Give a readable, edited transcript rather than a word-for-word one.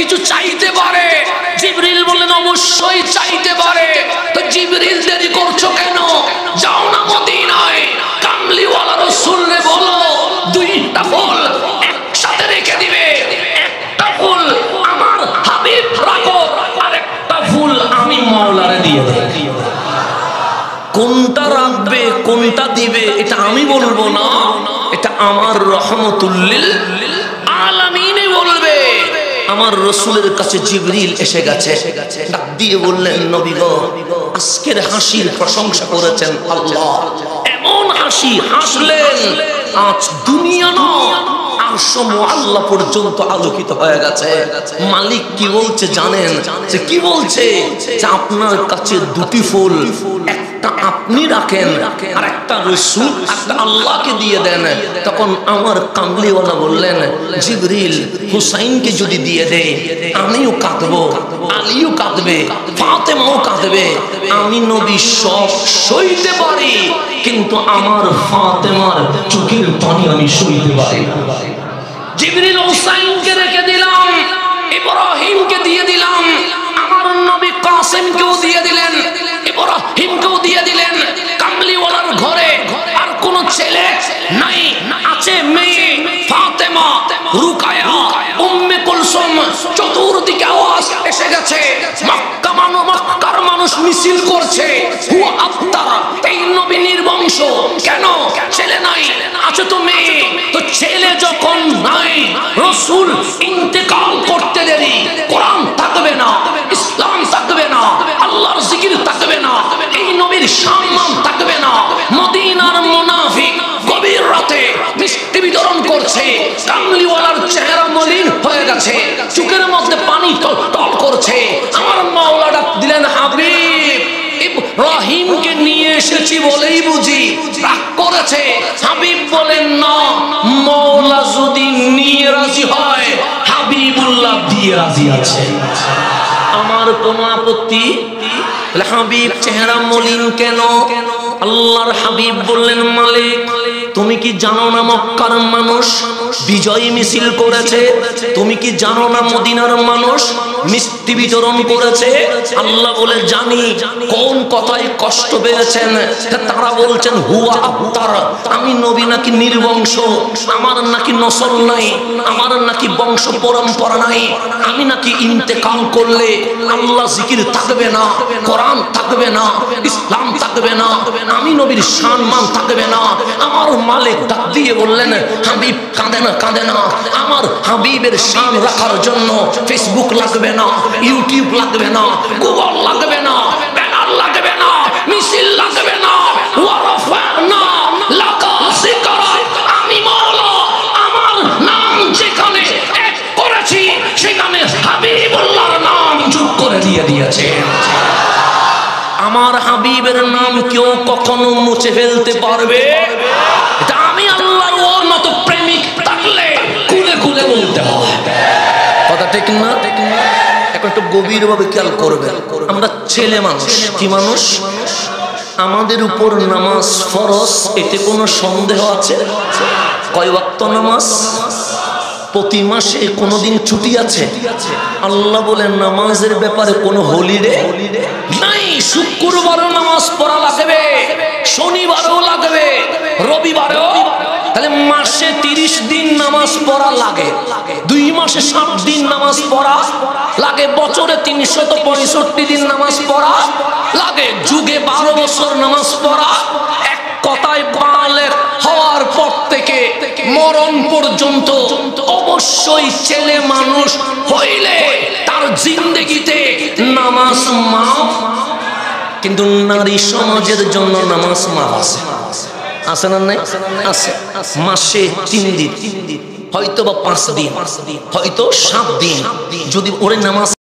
কিছু চাইতে পারে। জিবরিল বললেন অবশ্যই চাইতে পারে। তো জিবরিল দেরি করছো কেন? যাও না মদিনায়, কামলিওয়ালা রাসূলকে বলো দুইটা ফুল একসাথে রেখে দিবে। একটা ফুল আমার হাবিব রাখো, আর একটা ফুল আমি মাওলারে দিয়ে দেব। কোনটা রাখবে কোনটা দিবে এটা আমি বলবো না, এটা আমার রহমতুল লিল আলামিন বলবে। আমার রাসূলের কাছে জিবরিল এসে গেছে, ডাক দিয়ে বললেন নবী গো, আজকের হাসির প্রশংসা করেছেন আল্লাহ। এমন হাসি হাসলেন আজ দুনিয়া না আরশ মুআল্লা পর্যন্ত আলোকিত হয়ে গেছে। মালিক কি বলছে জানেন? যে কি বলছে? যে আপনার কাছে দুটি ফুল, একটা আপনি রাখেন আর একটা রাসূল একটা আল্লাহকে দিয়ে দেন। তখন আমার কামলিওয়ালা বললেন জিবরিল হুসাইনকে যদি দিয়ে দেয় আমিও কাঁদবো, আলীও কাঁদবে, ফাতেমাও কাঁদবে। আমি নবী সব সইতে পারি, কিন্তু আমার ফাতেমার চোখের পানি আমি সইতে পারি না। জিবরিল হুসাইনকে রেখে দিলাম, ইব্রাহিমকে দিয়ে দিলাম, আমার নবী কাসিমকেও দিয়ে দিলেন, ইব্রাহিমকেও দিয়ে দিলেন। কামলিওয়ালার ঘরে আর কোন ছেলে নাই, আছে মেয়ে ফাতেমা, রুকায়া, উম্মে কুলসুম। চতুর্দিকে আওয়াজ এসে গেছে, মক্কার মানুষ মিছিল করছে, হুয়া আফতার, এই নবী নির্বংশ। কেন? ছেলে নাই, আছে তো মেয়ে। তো ছেলে যখন নাই, রাসূল ইন্তেকাল করতে দেরি, কোরআন থাকবে না, ইসলাম থাকবে না, আল্লাহর জিকির থাকবে না, এই নবীর সম্মান থাকবে না। মদিনার মুনাফিক গভীর রাতে মিষ্টি বিতরণ করছে, কামলিওয়ালার চেহারা মলিন হয়ে গেছে, চোখের মধ্যে পানি টলটল করছে। আমার মাওলা ডাক দিলেন হাবিব, ইব্রাহিমকে নিয়ে এসেছি বলেই বুঝি রাগ করেছে? হাবিব বলেন না, মাওলা যদি নিয়ে রাজি হয় হাবিবুল্লাহ দিয়ে রাজি আছে, আমার কোনো আপত্তি। হাবিব চেহারা মলিন কেন? আল্লাহর হাবিব বললেন মালিক তুমি কি জানো না মক্কার মানুষ বিজয় মিছিল করেছে? তুমি কি জানো না মদিনার মানুষ মিষ্টি বিতরণ করেছে? আল্লাহ বলে জানি। কোন কথায় কষ্ট পেয়েছেন? তারা বলছেন হুয়া আফতার, আমি নবী নাকি নির্বংশ, আমার নাকি নসল নাই, আমার নাকি বংশ পরম্পরা নাই, আমি নাকি ইন্তেকাল করলে আল্লাহ জিকির থাকবে না, কোরআন থাকবে না, ইসলাম থাকবে না, আমি নবীর সম্মান থাকবে না। আমার মালিক ডাক দিয়ে বললেন হাবিব কাঁদে না, কাঁদে না। আমার হাবিবের শান রাখার জন্য ফেসবুক লাগবে না, ইউটিউব লাগবে না, গুগল লাগবে না, ব্যানার লাগবে না, মিছিল লাগবে না। ওয়ারাফানা লাকা যিকরা, আমি মাওলা আমার নাম যেখানে এক করেছি সেখানে হাবিবুল্লাহর নাম যোগ করে দিয়েছে। আমার হাবিবের নাম কেউ কখনো মুছে ফেলতে পারবে? এটা আমি আল্লাহর ওর মতো প্রেমিক থাকলে খুলে খুলে বলতে হয়, কথা ঠিক না? এখন একটু গভীর ভাবে খেয়াল করবেন। আমরা ছেলে মানুষ, কি মানুষ? আমাদের উপর নামাজ ফরজ, এতে কোনো সন্দেহ আছে? কয় ওয়াক্ত নামাজ? প্রতি মাসে কোনোদিন ছুটি আছে? আল্লাহ বলেন নামাজের ব্যাপারে কোনো হলিডে নাই। শুক্রবারও নামাজ পড়া লাগবে, শনিবারও লাগবে, রবিবারেও। তাহলে মাসে 30 দিন নামাজ পড়া লাগে, 2 মাসে 7 দিন নামাজ পড়া লাগে, বছরে 365 দিন নামাজ পড়া লাগে, যুগে 12 বছর নামাজ পড়া। এক কথায় বালেগ হওয়ার পর থেকে মরণ পর্যন্ত অবশ্যই ছেলে মানুষ হইলে তার জিন্দেগিতে নামাজ মাফ। কিন্তু নারী সমাজের জন্য নামাজ মাফ আছে, আছে না? নাই আছে। মাসে 3 দিন, হয়তো বা 5 দিন, হয়তো 7 দিন, যদি ওরে নামাজ